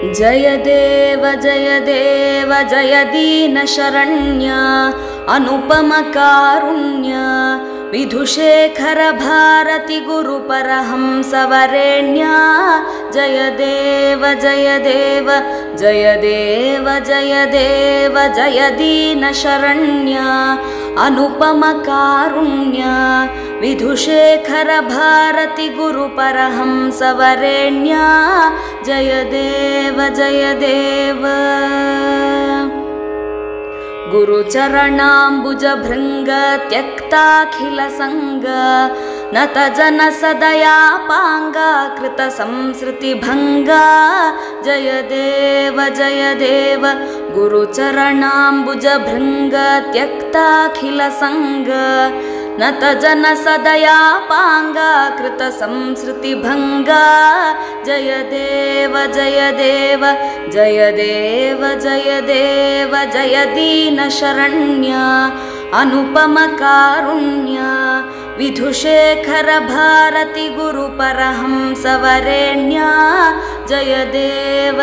जय देव जय दीनशरण्य अनुपम कारुण्य विधुशेखर भारती गुरुपरहंस वरेण्य जय देव जय दीनशरण्य अनुपम कारुण्य विधुशेखर भारती गुरुपरहंस वरेण्य जय देव गुरुचरणाम्बुज भृंग त्यक्ताखिल संग नत जन सदयापांगा कृत संसृति भंगा जय देव गुरुचरणाम्बुज भृंग त्यक्ताखिल संग नत जन सदयापांगा कृत संसृति भंगा जय देव जय दीनशरण्य अनुपम कारुण्य विधुशेखर भारती गुरुपरहंस वरेण्य जय देव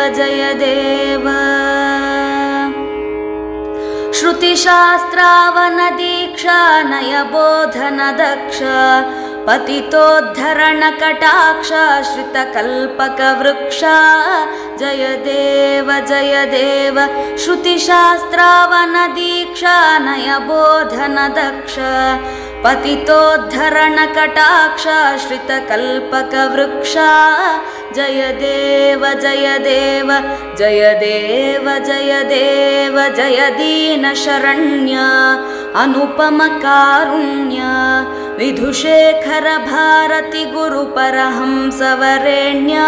श्रुतिशास्त्रावन दीक्षा नय बोधन दक्ष पतितोद्धरण कटाक्ष श्रित कल्पक वृक्ष जय देव श्रुतिशास्त्रावन दीक्षा नय बोधन दक्ष पतितोद्धरण कटाक्ष श्रित कल्पक वृक्ष जय देव जय दीनशरण्य अनुपम कारुण्य विधुशेखर भारती गुरुपरहंस वरेण्य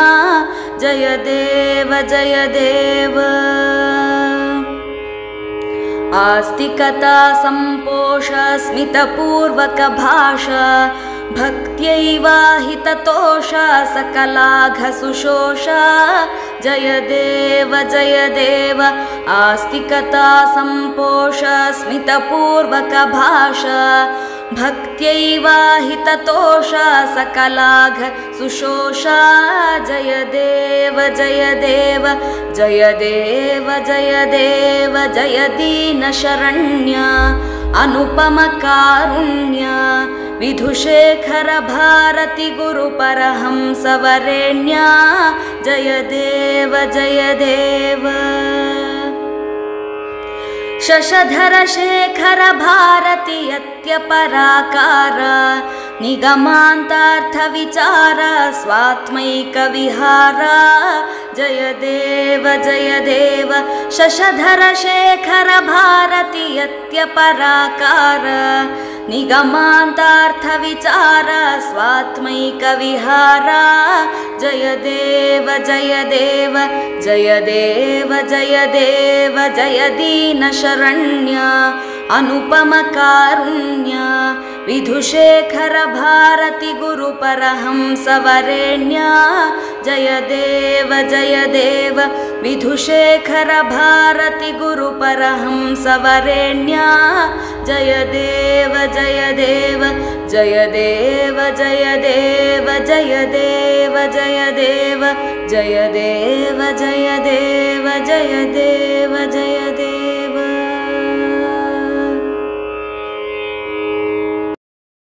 जय देव आस्तिकता संपोष स्मितपूर्वक भाषा भक्त्यैवाहिततोष सकलाघ सुशोष जय देव आस्तिकता संपोष स्मितपूर्वक भाषा भक्त्यैवाहिततोष सकलाघ सुशोष जय देव जय दीनशरण्य अनुपम कारुण्य विधुशेखर भारती गुरुपरहंस वरेण्य जय देव शशधर शेखर भारती यत्यपराकार निगमान्तार्थ विचार स्वात्मैक विहार जय देव शशधर शेखर भारती यत्यपराकार निगमान्तार्थ विचार स्वात्मैक विहार जय देव जय दीनशरण्य अनुपम कारुण्य विधुशेखर भारती गुरुपरहंस वरेण्य जय देव विधुशेखर भारती गुरुपरहंस वरेण्य जय देव जय देव